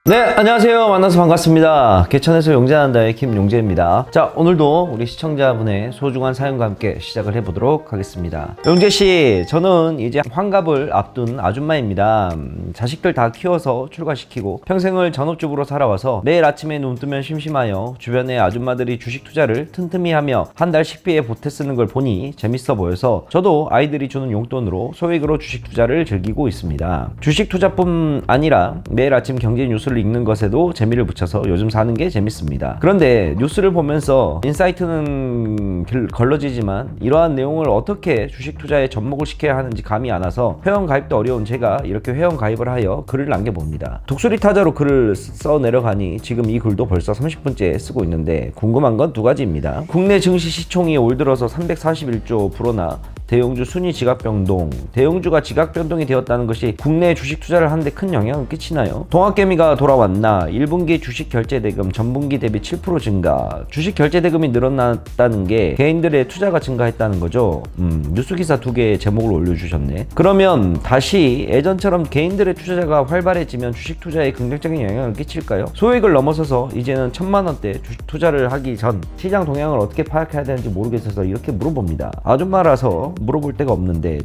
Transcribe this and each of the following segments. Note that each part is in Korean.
네, 안녕하세요. 만나서 반갑습니다. 개천에서 용재한다의 김용재입니다. 자, 오늘도 우리 시청자분의 소중한 사연과 함께 시작을 해보도록 하겠습니다. 용재씨, 저는 이제 환갑을 앞둔 아줌마입니다. 자식들 다 키워서 출가시키고 평생을 전업주부로 살아와서 매일 아침에 눈 뜨면 심심하여 주변의 아줌마들이 주식 투자를 틈틈이 하며 한 달 식비에 보태 쓰는 걸 보니 재밌어 보여서 저도 아이들이 주는 용돈으로 소액으로 주식 투자를 즐기고 있습니다. 주식 투자뿐 아니라 매일 아침 경제 뉴스를 읽는 것에도 재미를 붙여서 요즘 사는 게 재밌습니다. 그런데 뉴스를 보면서 인사이트는 걸러지지만 이러한 내용을 어떻게 주식 투자에 접목을 시켜야 하는지 감이 안 와서 회원 가입도 어려운 제가 이렇게 회원 가입을 하여 글을 남겨봅니다. 독수리 타자로 글을 써 내려가니 지금 이 글도 벌써 30분째 쓰고 있는데 궁금한 건 두 가지입니다. 국내 증시 시총이 올 들어서 341조 불어나 대형주 순위 지각변동, 대형주가 지각변동이 되었다는 것이 국내 주식 투자를 하는데 큰 영향을 끼치나요? 동학개미가 돌아왔나? 1분기 주식 결제대금 전분기 대비 7% 증가. 주식 결제대금이 늘어났다는 게 개인들의 투자가 증가했다는 거죠. 뉴스기사 두 개의 제목을 올려주셨네. 그러면 다시 예전처럼 개인들의 투자가 활발해지면 주식 투자에 긍정적인 영향을 끼칠까요? 소액을 넘어서서 이제는 1000만원대 주식 투자를 하기 전 시장 동향을 어떻게 파악해야 되는지 모르겠어서 이렇게 물어봅니다. 아줌마라서 물어볼 데가 없는데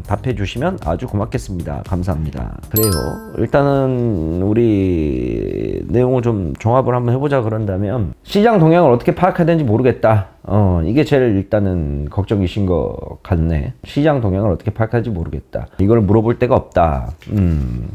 답해 주시면 아주 고맙겠습니다. 감사합니다. 그래요. 일단은 우리 내용을 좀 종합을 한번 해보자. 그런다면 시장 동향을 어떻게 파악해야 되는지 모르겠다. 이게 제일 일단은 걱정이신 것 같네. 시장 동향을 어떻게 파악할지 모르겠다. 이걸 물어볼 데가 없다.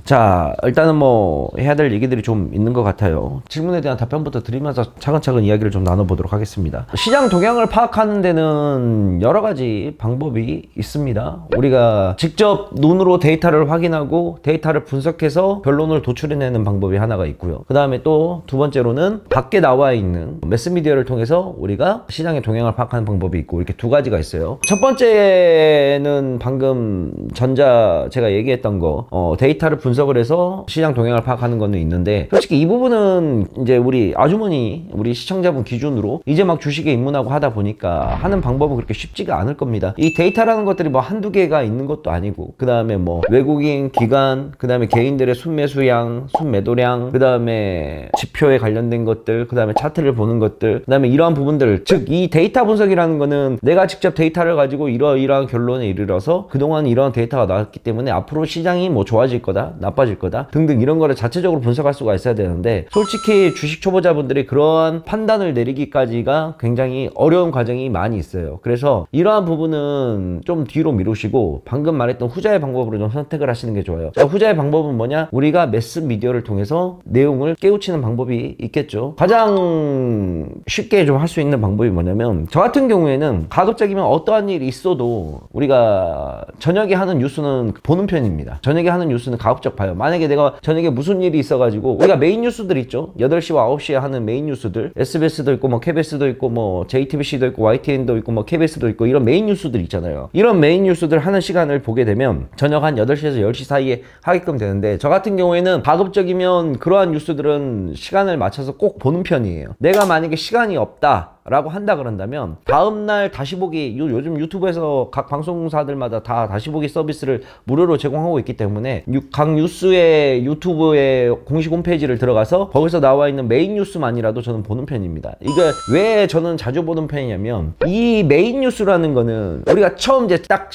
자, 일단은 뭐 해야 될 얘기들이 좀 있는 것 같아요. 질문에 대한 답변부터 드리면서 차근차근 이야기를 좀 나눠보도록 하겠습니다. 시장 동향을 파악하는 데는 여러 가지 방법이 있습니다. 우리가 직접 눈으로 데이터를 확인하고 데이터를 분석해서 결론을 도출해내는 방법이 하나가 있고요. 그 다음에 또 두 번째로는 밖에 나와 있는 매스미디어를 통해서 우리가 시장의 동향을 파악하는 방법이 있고, 이렇게 두 가지가 있어요. 첫 번째는 방금 제가 얘기했던 거, 데이터를 분석을 해서 시장 동향을 파악하는 거는 있는데, 솔직히 이 부분은 이제 우리 아주머니, 우리 시청자분 기준으로 이제 막 주식에 입문하고 하다 보니까 하는 방법은 그렇게 쉽지가 않을 겁니다. 이 데이터라는 것들이 뭐 한두 개가 있는 것도 아니고, 그 다음에 뭐 외국인, 기관, 그 다음에 개인들의 순매수량, 순매도량, 그 다음에 지표에 관련된 것들, 그 다음에 차트를 보는 것들, 그 다음에 이러한 부분들, 즉 이 데이터 분석이라는 거는 내가 직접 데이터를 가지고 이러이러한 결론에 이르러서 그동안 이러한 데이터가 나왔기 때문에 앞으로 시장이 뭐 좋아질 거다, 나빠질 거다 등등 이런 거를 자체적으로 분석할 수가 있어야 되는데, 솔직히 주식 초보자분들이 그러한 판단을 내리기까지가 굉장히 어려운 과정이 많이 있어요. 그래서 이러한 부분은 좀 뒤로 미루시고 방금 말했던 후자의 방법으로 좀 선택을 하시는 게 좋아요. 자, 후자의 방법은 뭐냐? 우리가 매스미디어를 통해서 내용을 깨우치는 방법이 있겠죠. 가장 쉽게 좀 할 수 있는 방법이 뭐냐면, 저 같은 경우에는 가급적이면 어떠한 일이 있어도 우리가 저녁에 하는 뉴스는 보는 편입니다. 저녁에 하는 뉴스는 가급적 봐요. 만약에 내가 저녁에 무슨 일이 있어가지고, 우리가 메인 뉴스들 있죠. 8시와 9시에 하는 메인 뉴스들, SBS도 있고 뭐 KBS도 있고 뭐 JTBC도 있고 YTN도 있고 뭐 KBS도 있고 이런 메인 뉴스들 있잖아요. 이런 메인 뉴스들 하는 시간을 보게 되면 저녁 한 8시에서 10시 사이에 하게끔 되는데, 저 같은 경우에는 가급적이면 그러한 뉴스들은 시간을 맞춰서 꼭 보는 편이에요. 내가 만약에 시간이 없다 라고 한다 그런다면 다음날 다시 보기, 요즘 유튜브에서 각 방송사들마다 다 다시 보기 서비스를 무료로 제공하고 있기 때문에 각 뉴스의 유튜브의 공식 홈페이지를 들어가서 거기서 나와 있는 메인 뉴스만이라도 저는 보는 편입니다. 이게 왜 저는 자주 보는 편이냐면, 이 메인 뉴스라는 거는 우리가 처음 이제 딱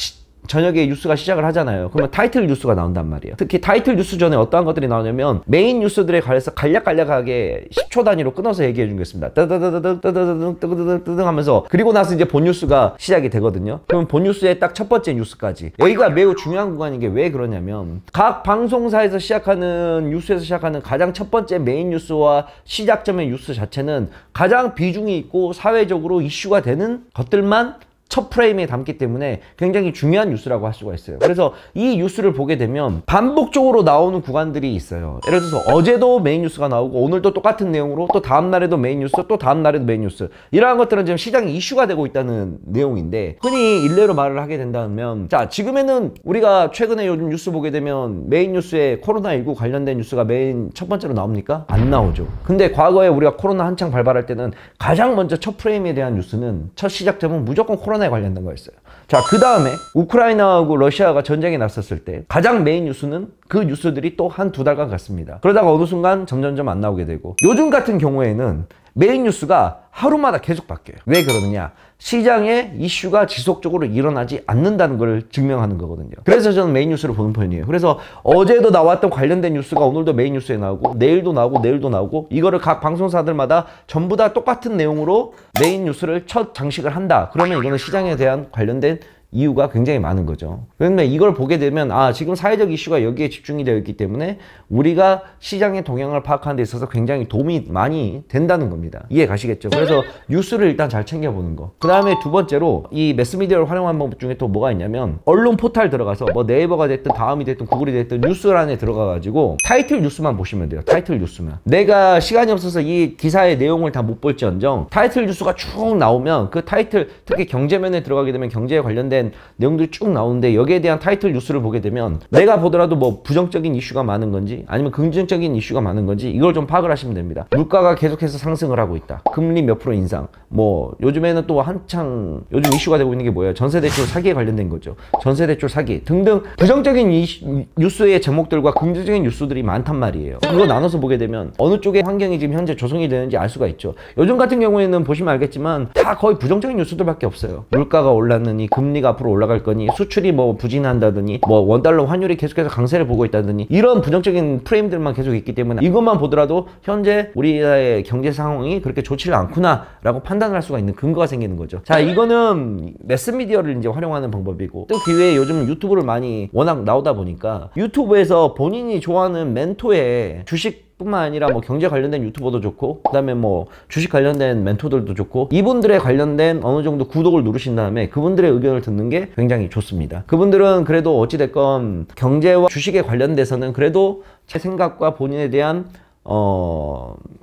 저녁에 뉴스가 시작을 하잖아요. 그러면 타이틀 뉴스가 나온단 말이에요. 특히 타이틀 뉴스 전에 어떠한 것들이 나오냐면 메인 뉴스들에 관해서 간략간략하게 10초 단위로 끊어서 얘기해 주겠습니다. 뜨드드드드드드드드드드드드 하면서, 그리고 나서 이제 본 뉴스가 시작이 되거든요. 그럼 본 뉴스의 딱 첫 번째 뉴스까지, 여기가 매우 중요한 구간인 게 왜 그러냐면, 각 방송사에서 시작하는 뉴스에서 시작하는 가장 첫 번째 메인 뉴스와 시작점의 뉴스 자체는 가장 비중이 있고 사회적으로 이슈가 되는 것들만 첫 프레임에 담기 때문에 굉장히 중요한 뉴스라고 할 수가 있어요. 그래서 이 뉴스를 보게 되면 반복적으로 나오는 구간들이 있어요. 예를 들어서 어제도 메인 뉴스가 나오고 오늘도 똑같은 내용으로 또 다음날에도 메인 뉴스, 또 다음날에도 메인 뉴스, 이러한 것들은 지금 시장이 이슈가 되고 있다는 내용인데, 흔히 일례로 말을 하게 된다면, 자, 지금에는 우리가 최근에 요즘 뉴스 보게 되면 메인 뉴스에 코로나19 관련된 뉴스가 메인 첫 번째로 나옵니까? 안 나오죠. 근데 과거에 우리가 코로나 한창 발발할 때는 가장 먼저 첫 프레임에 대한 뉴스는, 첫 시작점은 무조건 코로나 천안에 관련된 거였어요. 자, 그 다음에 우크라이나하고 러시아가 전쟁이 났었을 때 가장 메인 뉴스는 그 뉴스들이 또 한 두 달간 갔습니다. 그러다가 어느 순간 점점점 안 나오게 되고, 요즘 같은 경우에는 메인 뉴스가 하루마다 계속 바뀌어요. 왜 그러느냐? 시장에 이슈가 지속적으로 일어나지 않는다는 걸 증명하는 거거든요. 그래서 저는 메인 뉴스를 보는 편이에요. 그래서 어제도 나왔던 관련된 뉴스가 오늘도 메인 뉴스에 나오고, 내일도 나오고, 내일도 나오고, 이거를 각 방송사들마다 전부 다 똑같은 내용으로 메인 뉴스를 첫 장식을 한다. 그러면 이거는 시장에 대한 관련된 이유가 굉장히 많은 거죠. 그런데 이걸 보게 되면 지금 사회적 이슈가 여기에 집중이 되어 있기 때문에 우리가 시장의 동향을 파악하는 데 있어서 굉장히 도움이 많이 된다는 겁니다. 이해 가시겠죠? 그래서 뉴스를 일단 잘 챙겨보는 거. 그 다음에 두 번째로 이 매스미디어를 활용하는 방법 중에 또 뭐가 있냐면, 언론 포탈 들어가서 뭐 네이버가 됐든 다음이 됐든 구글이 됐든 뉴스란에 들어가가지고 타이틀 뉴스만 보시면 돼요. 타이틀 뉴스만. 내가 시간이 없어서 이 기사의 내용을 다 못 볼지언정 타이틀 뉴스가 쭉 나오면 그 타이틀, 특히 경제면에 들어가게 되면 경제에 관련된 내용들이 쭉 나오는데, 여기에 대한 타이틀 뉴스를 보게 되면 내가 보더라도 뭐 부정적인 이슈가 많은 건지 아니면 긍정적인 이슈가 많은 건지 이걸 좀 파악을 하시면 됩니다. 물가가 계속해서 상승을 하고 있다, 금리 몇 프로 인상, 뭐 요즘에는 또 한창 요즘 이슈가 되고 있는 게 뭐예요? 전세대출 사기에 관련된 거죠. 전세대출 사기 등등 부정적인 뉴스의 제목들과 긍정적인 뉴스들이 많단 말이에요. 그거 나눠서 보게 되면 어느 쪽의 환경이 지금 현재 조성이 되는지 알 수가 있죠. 요즘 같은 경우에는 보시면 알겠지만 다 거의 부정적인 뉴스들밖에 없어요. 물가가 올랐느니, 금리가 앞으로 올라갈 거니, 수출이 뭐 부진한다더니, 뭐 원달러 환율이 계속해서 강세를 보고 있다더니, 이런 부정적인 프레임들만 계속 있기 때문에 이것만 보더라도 현재 우리나라의 경제 상황이 그렇게 좋지를 않구나 라고 판단을 할 수가 있는 근거가 생기는 거죠. 자, 이거는 매스미디어를 이제 활용하는 방법이고, 또 그 외에 요즘 유튜브를 많이 워낙 나오다 보니까 유튜브에서 본인이 좋아하는 멘토의 주식 뿐만 아니라 뭐 경제 관련된 유튜버도 좋고, 그 다음에 뭐 주식 관련된 멘토들도 좋고, 이분들에 관련된 어느 정도 구독을 누르신 다음에 그분들의 의견을 듣는 게 굉장히 좋습니다. 그분들은 그래도 어찌됐건 경제와 주식에 관련돼서는 그래도 제 생각과 본인에 대한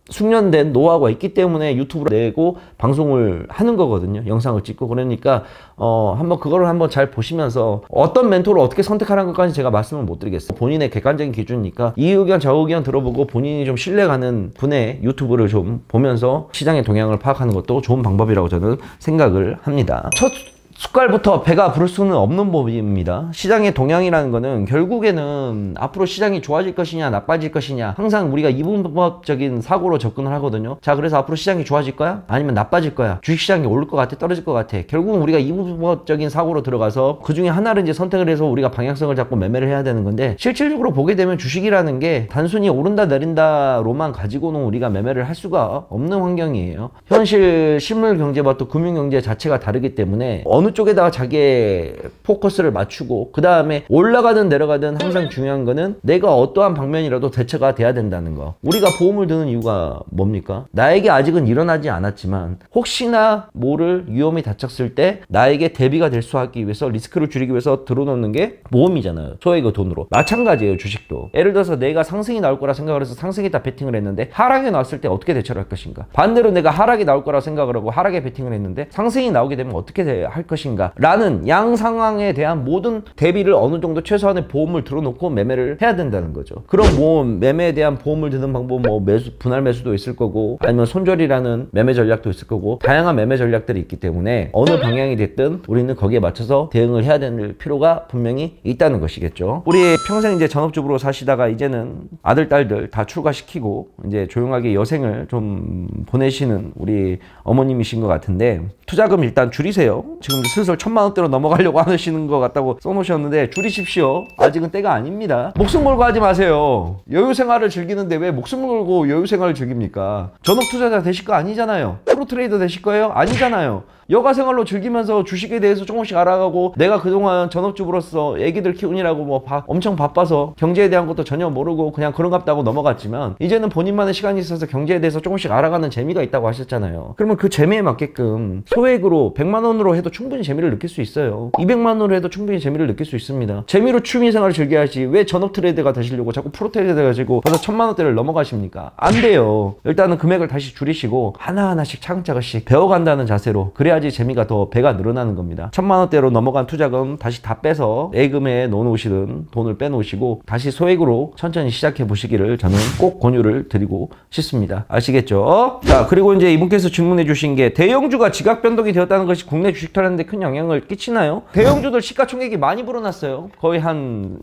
숙련된 노하우가 있기 때문에 유튜브를 내고 방송을 하는 거거든요. 영상을 찍고. 그러니까 한번 그거를 한번 잘 보시면서 어떤 멘토를 어떻게 선택하는 것까지 제가 말씀을 못 드리겠어요. 본인의 객관적인 기준이니까 이 의견 저 의견 들어보고 본인이 좀 신뢰가는 분의 유튜브를 좀 보면서 시장의 동향을 파악하는 것도 좋은 방법이라고 저는 생각을 합니다. 첫 숟갈부터 배가 부를 수는 없는 법입니다. 시장의 동향이라는 거는 결국에는 앞으로 시장이 좋아질 것이냐 나빠질 것이냐, 항상 우리가 이분법적인 사고로 접근을 하거든요. 자, 그래서 앞으로 시장이 좋아질 거야? 아니면 나빠질 거야? 주식시장이 오를 것 같아? 떨어질 것 같아? 결국은 우리가 이분법적인 사고로 들어가서 그 중에 하나를 이제 선택을 해서 우리가 방향성을 잡고 매매를 해야 되는 건데, 실질적으로 보게 되면 주식이라는 게 단순히 오른다 내린다로만 가지고는 우리가 매매를 할 수가 없는 환경이에요. 현실 실물 경제와 또 금융 경제 자체가 다르기 때문에 어느 쪽에다가 자기의 포커스를 맞추고, 그 다음에 올라가든 내려가든 항상 중요한 거는 내가 어떠한 방면이라도 대처가 돼야 된다는 거. 우리가 보험을 드는 이유가 뭡니까? 나에게 아직은 일어나지 않았지만 혹시나 모를 위험이 닥쳤을 때 나에게 대비가 될 수 하기 위해서, 리스크를 줄이기 위해서 들어놓는 게 보험이잖아요. 소액의 돈으로. 마찬가지예요, 주식도. 예를 들어서 내가 상승이 나올 거라 생각을 해서 상승에다 베팅을 했는데 하락이 나왔을 때 어떻게 대처를 할 것인가? 반대로 내가 하락이 나올 거라 생각을 하고 하락에 베팅을 했는데 상승이 나오게 되면 어떻게 할 것인가? 라는 양 상황에 대한 모든 대비를 어느 정도 최소한의 보험을 들어놓고 매매를 해야 된다는 거죠. 그런 모험, 매매에 대한 보험을 드는 방법, 뭐 매수, 분할 매수도 있을 거고, 아니면 손절이라는 매매 전략도 있을 거고, 다양한 매매 전략들이 있기 때문에 어느 방향이 됐든 우리는 거기에 맞춰서 대응을 해야 될 필요가 분명히 있다는 것이겠죠. 우리 평생 이제 전업주부로 사시다가 이제는 아들, 딸들 다 출가시키고 이제 조용하게 여생을 좀 보내시는 우리 어머님이신 것 같은데, 투자금 일단 줄이세요. 지금 슬슬 1000만원대로 넘어가려고 하시는 것 같다고 써놓으셨는데 줄이십시오. 아직은 때가 아닙니다. 목숨 걸고 하지 마세요. 여유생활을 즐기는데 왜 목숨 걸고 여유생활을 즐깁니까? 전업투자자 되실 거 아니잖아요. 프로트레이더 되실 거예요? 아니잖아요. 여가생활로 즐기면서 주식에 대해서 조금씩 알아가고, 내가 그동안 전업주부로서 애기들 키우느라고 뭐 엄청 바빠서 경제에 대한 것도 전혀 모르고 그냥 그런갑다고 넘어갔지만, 이제는 본인만의 시간이 있어서 경제에 대해서 조금씩 알아가는 재미가 있다고 하셨잖아요. 그러면 그 재미에 맞게끔 소액으로 100만원으로 해도 충분히 재미를 느낄 수 있어요. 200만원으로 해도 충분히 재미를 느낄 수 있습니다. 재미로 취미생활을 즐겨야지 왜 전업 트레이더가 되시려고 자꾸 프로트레이더 가지고 벌써 1000만원대를 넘어가십니까? 안 돼요. 일단은 금액을 다시 줄이시고 하나하나씩 차근차근씩 배워간다는 자세로, 그래야 그래야지 재미가 더 배가 늘어나는 겁니다. 1000만 원대로 넘어간 투자금 다시 다 빼서 예금에 넣어놓으시든 돈을 빼놓으시고 다시 소액으로 천천히 시작해 보시기를 저는 꼭 권유를 드리고 싶습니다. 아시겠죠? 자, 그리고 이제 이분께서 질문해 주신 게 대형주가 지각 변동이 되었다는 것이 국내 주식 투자하는데 큰 영향을 끼치나요? 대형주들 시가총액이 많이 불어났어요. 거의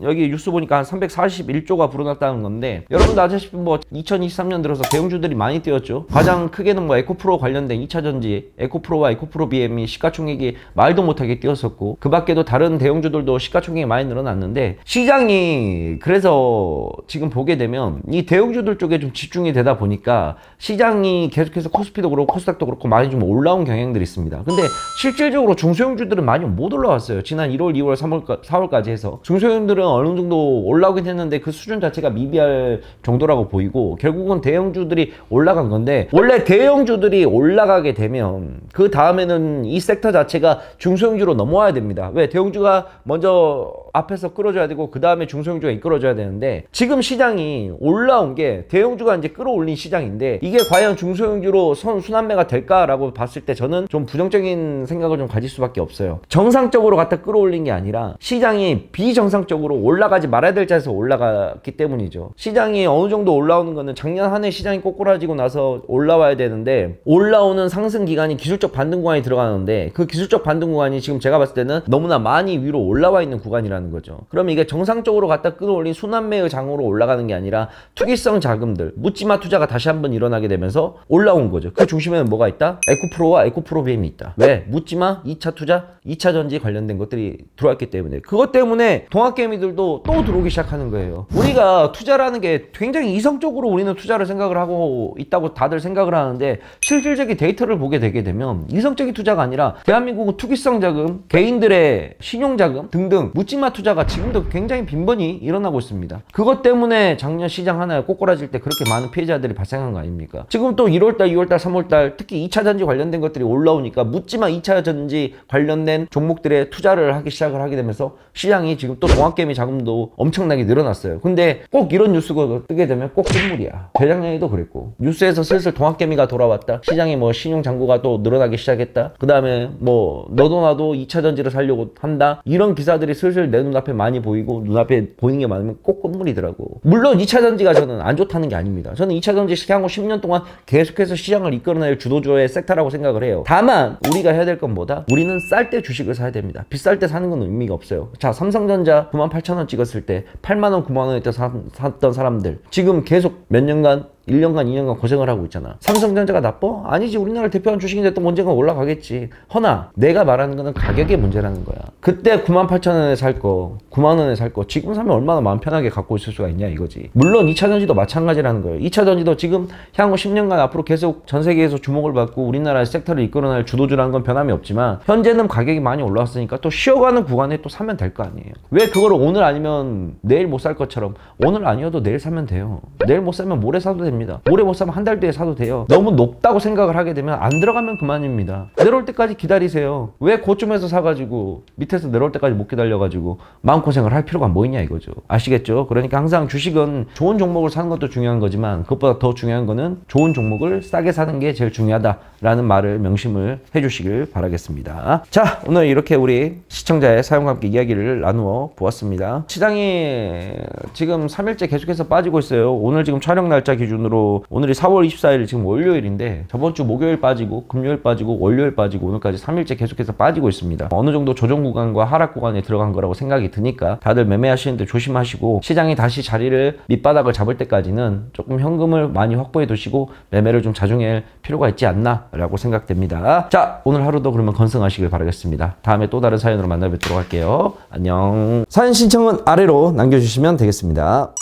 여기 뉴스 보니까 한 341조가 불어났다는 건데, 여러분도 아시다시피 뭐 2023년 들어서 대형주들이 많이 뛰었죠. 가장 크게는 뭐 에코프로 관련된 2차전지 에코프로와 에코프로 BM이 시가총액이 말도 못하게 뛰었었고, 그 밖에도 다른 대형주들도 시가총액이 많이 늘어났는데, 시장이 그래서 지금 보게 되면 이 대형주들 쪽에 좀 집중이 되다 보니까 시장이 계속해서 코스피도 그렇고 코스닥도 그렇고 많이 좀 올라온 경향들이 있습니다. 근데 실질적으로 중소형주들은 많이 못 올라왔어요. 지난 1월, 2월, 3월, 4월까지 해서 중소형들은 어느 정도 올라오긴 했는데 그 수준 자체가 미비할 정도라고 보이고, 결국은 대형주들이 올라간 건데, 원래 대형주들이 올라가게 되면 그 다음에는 이 섹터 자체가 중소형주로 넘어와야 됩니다. 왜? 대형주가 먼저 앞에서 끌어줘야 되고 그 다음에 중소형주가 이끌어줘야 되는데, 지금 시장이 올라온 게 대형주가 이제 끌어올린 시장인데, 이게 과연 중소형주로 순환매가 될까라고 봤을 때 저는 좀 부정적인 생각을 좀 가질 수밖에 없어요. 정상적으로 갖다 끌어올린 게 아니라 시장이 비정상적으로 올라가지 말아야 될 자리에서 올라갔기 때문이죠. 시장이 어느 정도 올라오는 거는 작년 한 해 시장이 꼬꾸라지고 나서 올라와야 되는데, 올라오는 상승 기간이 기술적 반등 구간이 들어가는데, 그 기술적 반등 구간이 지금 제가 봤을 때는 너무나 많이 위로 올라와 있는 구간이라는 거죠. 그러면 이게 정상적으로 갖다 끌어올린 순환매의 장으로 올라가는 게 아니라 투기성 자금들, 묻지마 투자가 다시 한번 일어나게 되면서 올라온 거죠. 그 중심에는 뭐가 있다? 에코프로와 에코프로 BM이 있다. 왜? 묻지마 2차 투자, 2차 전지 관련된 것들이 들어왔기 때문에. 그것 때문에 동학개미들도 또 들어오기 시작하는 거예요. 우리가 투자라는 게 굉장히 이성적으로 우리는 투자를 생각을 하고 있다고 다들 생각을 하는데, 실질적인 데이터를 보게 되게 되면 이성적인 투자가 아니라 대한민국은 투기성 자금, 개인들의 신용자금 등등 묻지마 투자가 지금도 굉장히 빈번히 일어나고 있습니다. 그것 때문에 작년 시장 하나에 꼬꾸라질 때 그렇게 많은 피해자들이 발생한 거 아닙니까? 지금 또 1월달, 2월달, 3월달 특히 2차 전지 관련된 것들이 올라오니까 묻지마 2차 전지 관련된 종목들에 투자를 하기 시작을 하게 되면서 시장이 지금 또 동학개미 자금도 엄청나게 늘어났어요. 근데 꼭 이런 뉴스가 뜨게 되면 꼭 끝물이야. 재작년에도 그랬고, 뉴스에서 슬슬 동학개미가 돌아왔다, 시장에 뭐 신용 잔고가 또 늘어나기 시작했다, 그 다음에 뭐 너도 나도 2차 전지를 살려고 한다, 이런 기사들이 슬슬 내 눈앞에 많이 보이고 눈앞에 보이는 게 많으면 꼭 끝물이더라고. 물론 2차 전지가 저는 안 좋다는 게 아닙니다. 저는 2차 전지 향후 10년 동안 계속해서 시장을 이끌어낼 주도주의 섹터라고 생각을 해요. 다만 우리가 해야 될 건 뭐다? 우리는 쌀 때 주식을 사야 됩니다. 비쌀 때 사는 건 의미가 없어요. 자, 삼성전자 98,000원 찍었을 때 8만원, 9만원에 때 샀던 사람들 지금 계속 몇 년간 1년간 2년간 고생을 하고 있잖아. 삼성전자가 나빠? 아니지. 우리나라를 대표하는 주식인데 또 언젠가 올라가겠지. 허나 내가 말하는 거는 가격의 문제라는 거야. 그때 98,000원에 살 거, 9만원에 살 거 지금 사면 얼마나 마음 편하게 갖고 있을 수가 있냐 이거지. 물론 2차 전지도 마찬가지라는 거예요. 2차 전지도 지금 향후 10년간 앞으로 계속 전 세계에서 주목을 받고 우리나라의 섹터를 이끌어낼 주도주라는 건 변함이 없지만, 현재는 가격이 많이 올라왔으니까 또 쉬어가는 구간에 또 사면 될 거 아니에요. 왜 그걸 오늘 아니면 내일 못 살 것처럼 오늘 아니어도 내일 사면 돼요. 내일 못 사면 모레 사도 됩니다. 모레 못 사면 한 달 뒤에 사도 돼요. 너무 높다고 생각을 하게 되면 안 들어가면 그만입니다. 내려올 때까지 기다리세요. 왜 고점에서 사가지고 밑에서 내려올 때까지 못 기다려가지고 마음고생을 할 필요가 뭐 있냐 이거죠. 아시겠죠? 그러니까 항상 주식은 좋은 종목을 사는 것도 중요한 거지만, 그것보다 더 중요한 거는 좋은 종목을 싸게 사는 게 제일 중요하다라는 말을 명심을 해주시길 바라겠습니다. 자, 오늘 이렇게 우리 시청자의 사연과 함께 이야기를 나누어 보았습니다. 시장이 지금 3일째 계속해서 빠지고 있어요. 오늘 지금 촬영 날짜 기준으로 오늘이 4월 24일 지금 월요일인데, 저번주 목요일 빠지고 금요일 빠지고 월요일 빠지고 오늘까지 3일째 계속해서 빠지고 있습니다. 어느 정도 조정 구간과 하락 구간에 들어간 거라고 생각이 드니까 다들 매매하시는데 조심하시고, 시장이 다시 자리를 밑바닥을 잡을 때까지는 조금 현금을 많이 확보해 두시고 매매를 좀 자중할 필요가 있지 않나 라고 생각됩니다. 자, 오늘 하루도 그러면 건승하시길 바라겠습니다. 다음에 또 다른 사연으로 만나 뵙도록 할게요. 안녕. 사연 신청은 아래로 남겨주시면 되겠습니다.